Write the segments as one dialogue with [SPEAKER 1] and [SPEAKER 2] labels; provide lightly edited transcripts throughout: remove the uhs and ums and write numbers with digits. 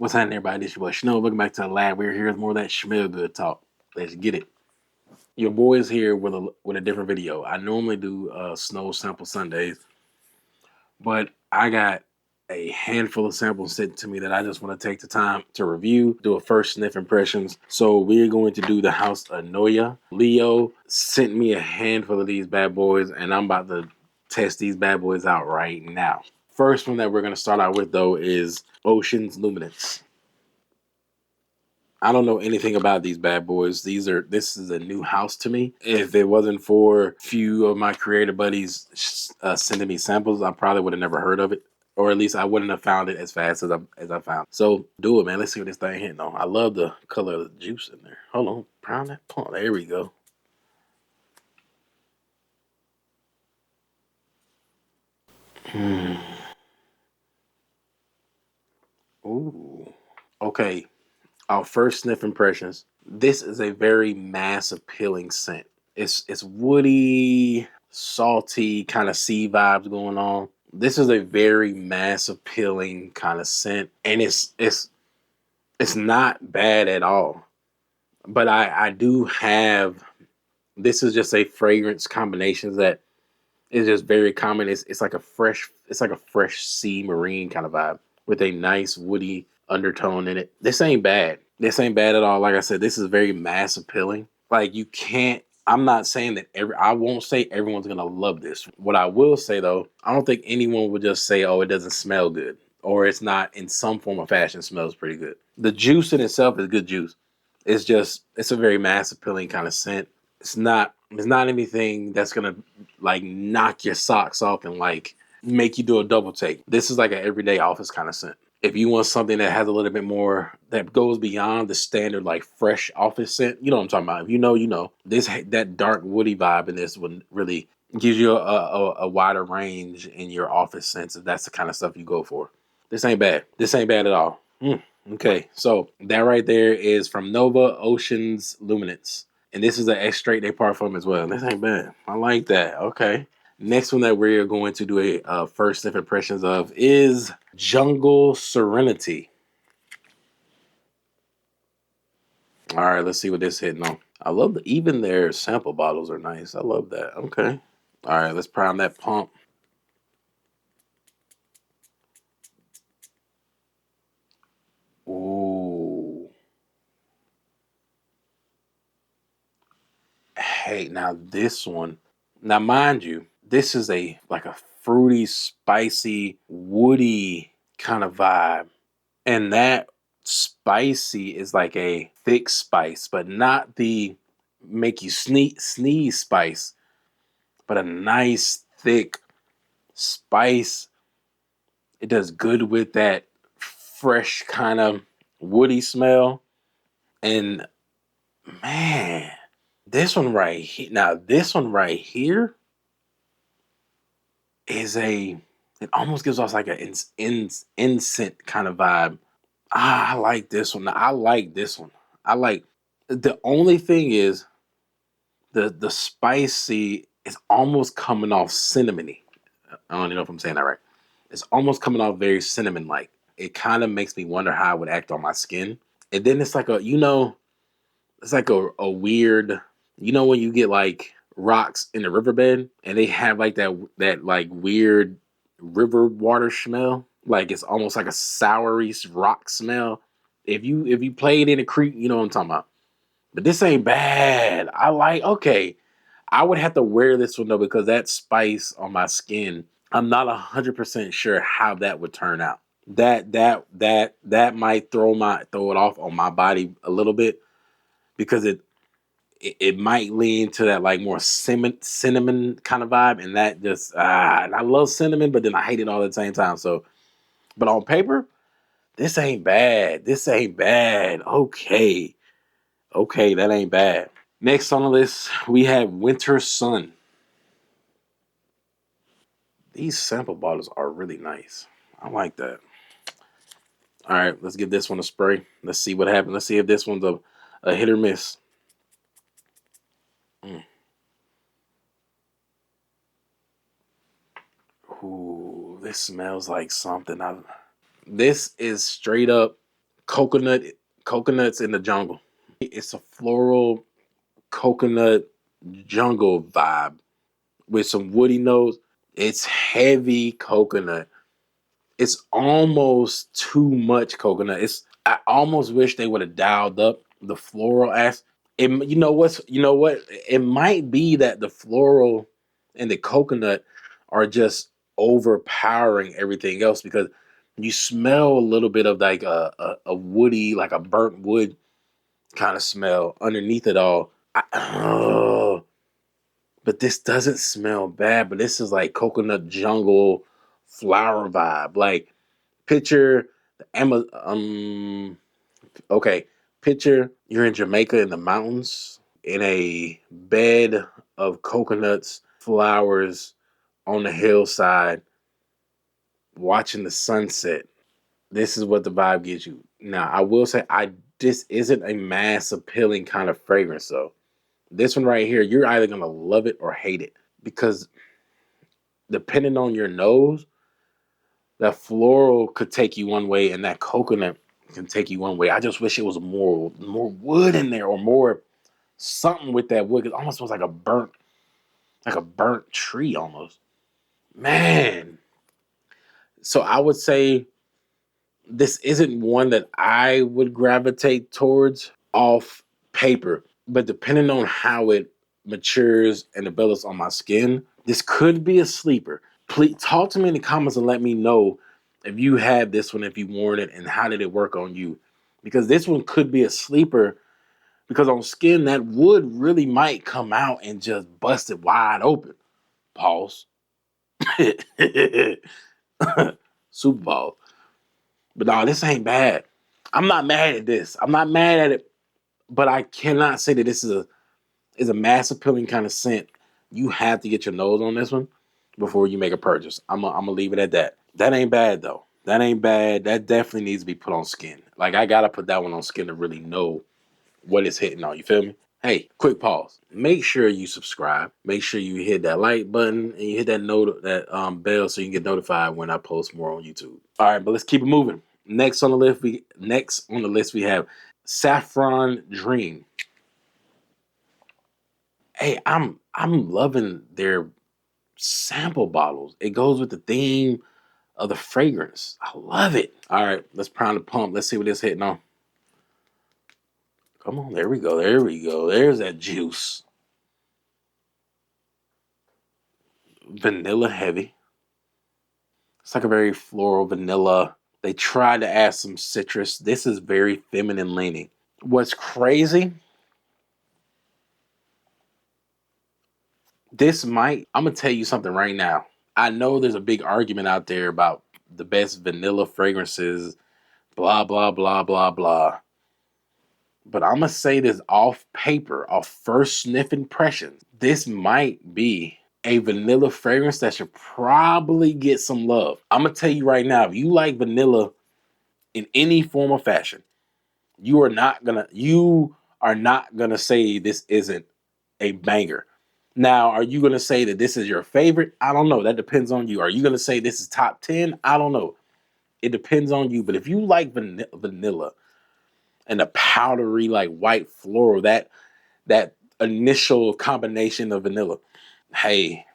[SPEAKER 1] What's happening, everybody? This your boy Snow. Welcome back to the lab. We're here with more of that smell good talk. Let's get it. Your boy is here with a different video. I normally do snow sample Sundays, but I got a handful of samples sent to me that I just want to take the time to review, do a first sniff impressions. So we're going to do the house Anoya. Leo sent me a handful of these bad boys, and I'm about to test these bad boys out right now. First one that we're going to start out with, though, is Ocean's Luminance. I don't know anything about these bad boys. This is a new house to me. If it wasn't for a few of my creator buddies sending me samples, I probably would have never heard of it, or at least I wouldn't have found it as fast as I found. So do it, man. Let's see what this thing hitting on. I love the color of the juice in there. Hold on, prime that pump. There we go. Ooh. Okay. Our first sniff impressions. This is a very mass appealing scent. It's woody, salty, kind of sea vibes going on. This is a very mass appealing kind of scent, and it's not bad at all. But I do have, this is just a fragrance combination that is just very common. It's like a fresh sea marine kind of vibe with a nice woody undertone in it. This ain't bad. This ain't bad at all. Like I said, this is very mass appealing. Like you can't, I'm not saying that I won't say everyone's gonna love this. What I will say though, I don't think anyone would just say, oh, it doesn't smell good, or it's not in some form or fashion smells pretty good. The juice in itself is good juice. It's a very mass appealing kind of scent. It's not anything that's gonna like knock your socks off and like make you do a double take. This is like an everyday office kind of scent. If you want something that has a little bit more, that goes beyond the standard like fresh office scent, you know what I'm talking about. If you know, you know. That dark woody vibe in this one really gives you a wider range in your office scents. If that's the kind of stuff you go for. This ain't bad. This ain't bad at all. Okay, so that right there is from Nova Ocean's Luminance. And this is an extrait de parfum as well. This ain't bad. I like that. Okay. Next one that we're going to do a first sniff impressions of is Jungle Serenity. All right, let's see what this hitting on. I love even their sample bottles are nice. I love that. Okay. All right, let's prime that pump. Ooh. Hey, now this one. Now, mind you, this is like a fruity, spicy, woody kind of vibe. And that spicy is like a thick spice, but not the make you sneeze spice, but a nice thick spice. It does good with that fresh kind of woody smell. And man, this one right here. Now, this one right here is it almost gives us like an incense kind of vibe. I like this one. I like this one. I like, the only thing is the spicy is almost coming off cinnamony. I don't even know if I'm saying that right. It's almost coming off very cinnamon like. It kind of makes me wonder how it would act on my skin. And then it's like it's like a weird, when you get like rocks in the riverbed and they have like that like weird river water smell. Like it's almost like a soury rock smell. If you played in a creek, you know what I'm talking about. But this ain't bad. Okay. I would have to wear this one though because that spice on my skin, I'm not 100% sure how that would turn out. That might throw it off on my body a little bit because it might lean to that like more cinnamon kind of vibe, and that just and I love cinnamon, but then I hate it all at the same time. So, but on paper, this ain't bad. This ain't bad. Okay, that ain't bad. Next on the list, we have Winter Sun. These sample bottles are really nice. I like that. All right, let's give this one a spray. Let's see what happens. Let's see if this one's a hit or miss. Ooh, this smells like something. This is straight up coconut, coconuts in the jungle. It's a floral coconut jungle vibe with some woody notes. It's heavy coconut. It's almost too much coconut. I almost wish they would have dialed up the floral aspect. You know what's, you know what? It might be that the floral and the coconut are just overpowering everything else, because you smell a little bit of like a woody, like a burnt wood kind of smell underneath it all. But this doesn't smell bad. But this is like coconut jungle flower vibe. Like picture the okay, picture you're in Jamaica in the mountains in a bed of coconuts, flowers on the hillside, watching the sunset. This is what the vibe gives you. Now, I will say, this isn't a mass appealing kind of fragrance, though. This one right here, you're either gonna love it or hate it, because depending on your nose, that floral could take you one way, and that coconut can take you one way. I just wish it was more wood in there, or more something with that wood. It almost was like a burnt tree almost. Man. So I would say this isn't one that I would gravitate towards off paper, but depending on how it matures and develops on my skin, this could be a sleeper. Please talk to me in the comments and let me know if you had this one, if you worn it, and how did it work on you. Because this one could be a sleeper, because on skin, that wood really might come out and just bust it wide open. Pause. Super Bowl. But no, this ain't bad. I'm not mad at this. I'm not mad at it, but I cannot say that this is a mass appealing kind of scent. You have to get your nose on this one before you make a purchase. I'm gonna leave it at that. That ain't bad though. That ain't bad. That definitely needs to be put on skin. Like, I gotta put that one on skin to really know what it's hitting on. You feel me? Hey, quick pause. Make sure you subscribe. Make sure you hit that like button and you hit that bell so you can get notified when I post more on YouTube. All right, but let's keep it moving. Next on the list we have Saffron Dream. Hey, I'm loving their sample bottles. It goes with the theme of the fragrance. I love it. All right, let's prime the pump. Let's see what it's hitting on. Come on, there we go. There we go. There's that juice. Vanilla heavy. It's like a very floral vanilla. They tried to add some citrus. This is very feminine leaning. What's crazy, I'm going to tell you something right now. I know there's a big argument out there about the best vanilla fragrances, blah, blah, blah, blah, blah. But I'm going to say this off paper, off first sniff impressions. This might be a vanilla fragrance that should probably get some love. I'm going to tell you right now, if you like vanilla in any form or fashion, you are not gonna say this isn't a banger. Now, are you gonna say that this is your favorite? I don't know. That depends on you. Are you gonna say this is top 10? I don't know. It depends on you. But if you like vanilla and the powdery, like white floral, that initial combination of vanilla, hey,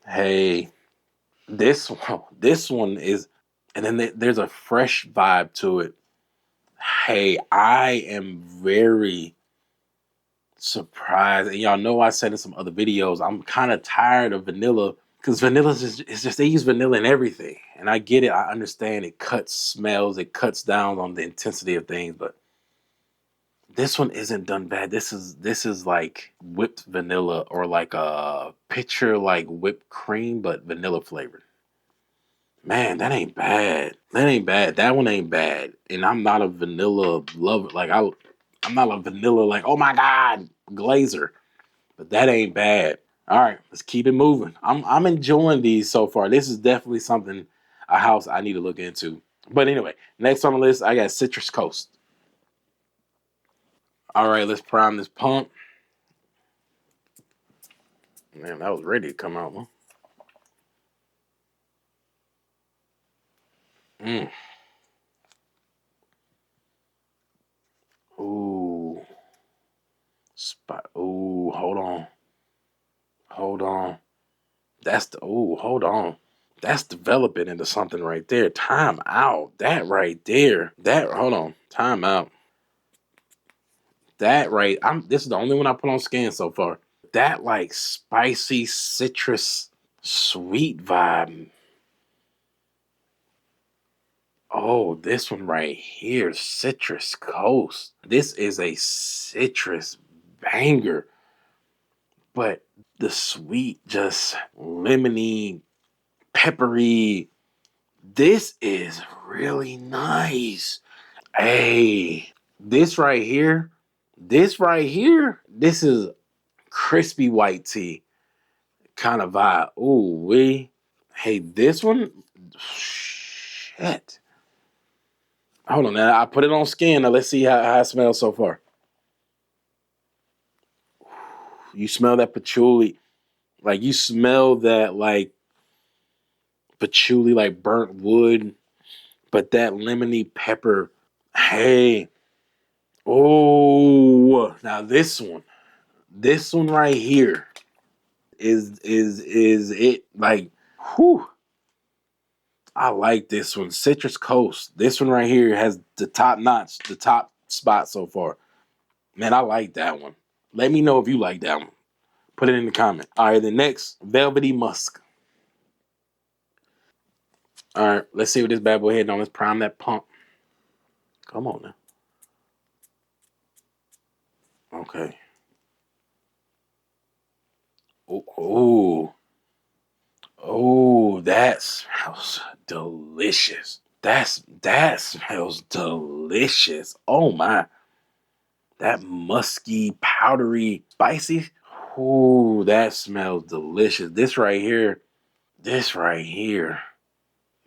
[SPEAKER 1] hey, this one is, and then there's a fresh vibe to it. Hey, I am very surprised. And y'all know I said in some other videos, I'm kind of tired of vanilla, because vanilla is just, they use vanilla in everything. And I get it. I understand it cuts smells. It cuts down on the intensity of things. But this one isn't done bad. This is like whipped vanilla, or like a picture like whipped cream, but vanilla flavored. Man, that ain't bad. That ain't bad. That one ain't bad. And I'm not a vanilla lover. Like, I'm not a vanilla, like, oh my God, glazer. But that ain't bad. All right, let's keep it moving. I'm enjoying these so far. This is definitely something, a house I need to look into. But anyway, next on the list, I got Citrus Coast. All right, let's prime this pump. Man, that was ready to come out, huh? Mm. Oh, hold on. Hold on. Hold on. That's developing into something right there. Time out. That right there. Hold on. Time out. This is the only one I put on scan so far. That like spicy citrus sweet vibe. Oh, this one right here, Citrus Coast. This is a citrus banger, but the sweet, just lemony, peppery. This is really nice. Hey, this is crispy white tea kind of vibe. Ooh, hey, this one, shit. Hold on, now I put it on scan. Now let's see how it smells so far. You smell that patchouli, like you smell that like patchouli, like burnt wood, but that lemony pepper. Hey, oh, now this one right here is it like, whew. I like this one, Citrus Coast. This one right here has the top spot so far. Man, I like that one. Let me know if you like that one. Put it in the comment. All right, the next, Velvety Musk. All right, let's see what this bad boy hitting on. Let's prime that pump. Come on now. Okay. Oh, oh, that smells delicious. That smells delicious. Oh my. That musky, powdery, spicy. Ooh, that smells delicious. This right here,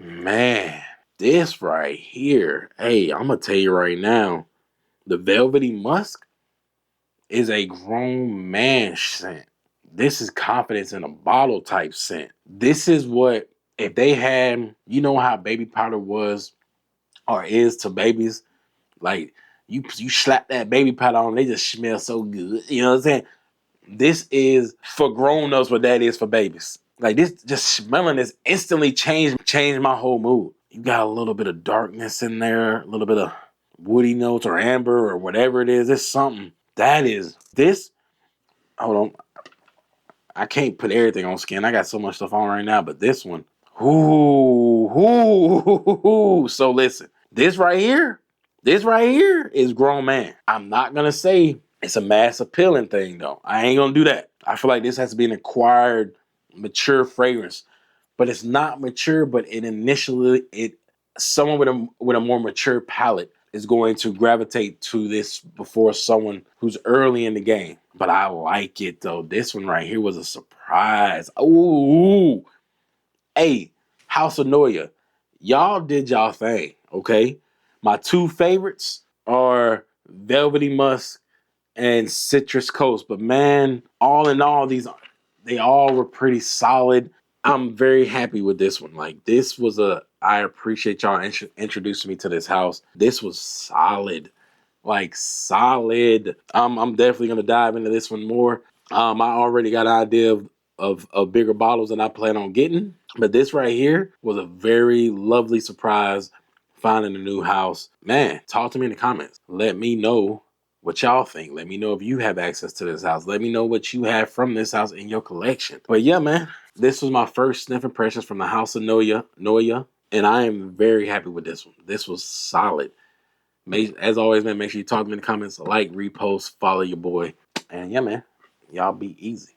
[SPEAKER 1] man, this right here. Hey, I'm gonna tell you right now, the Velvety Musk is a grown man scent. This is confidence in a bottle type scent. This is what, if they had, you know how baby powder was or is to babies, like you slap that baby powder on, they just smell so good. You know what I'm saying? This is for grown-ups what that is for babies. Like this, just smelling this instantly changed my whole mood. You got a little bit of darkness in there, a little bit of woody notes or amber or whatever it is. It's something that is this. Hold on, I can't put everything on skin. I got so much stuff on right now, but this one, ooh, ooh, ooh. So listen, this right here is grown man. I'm not gonna say it's a mass appealing thing though. I ain't gonna do that. I feel like this has to be an acquired, mature fragrance, but it's not mature. But someone with a more mature palate is going to gravitate to this before someone who's early in the game. But I like it though. This one right here was a surprise. Ooh, hey, House of Noya, y'all did y'all thing, okay? My two favorites are Velvety Musk and Citrus Coast. But man, all in all, they all were pretty solid. I'm very happy with this one. Like I appreciate y'all introducing me to this house. This was solid, like solid. I'm definitely gonna dive into this one more. I already got an idea of bigger bottles than I plan on getting, but this right here was a very lovely surprise finding a new house. Man, talk to me in the comments. Let me know what y'all think. Let me know if you have access to this house. Let me know what you have from this house in your collection. But yeah, man, this was my first sniff impressions from the House of Noya, and I am very happy with this one. This was solid. As always, man, make sure you talk to me in the comments, like, repost, follow your boy, and yeah, man, y'all be easy.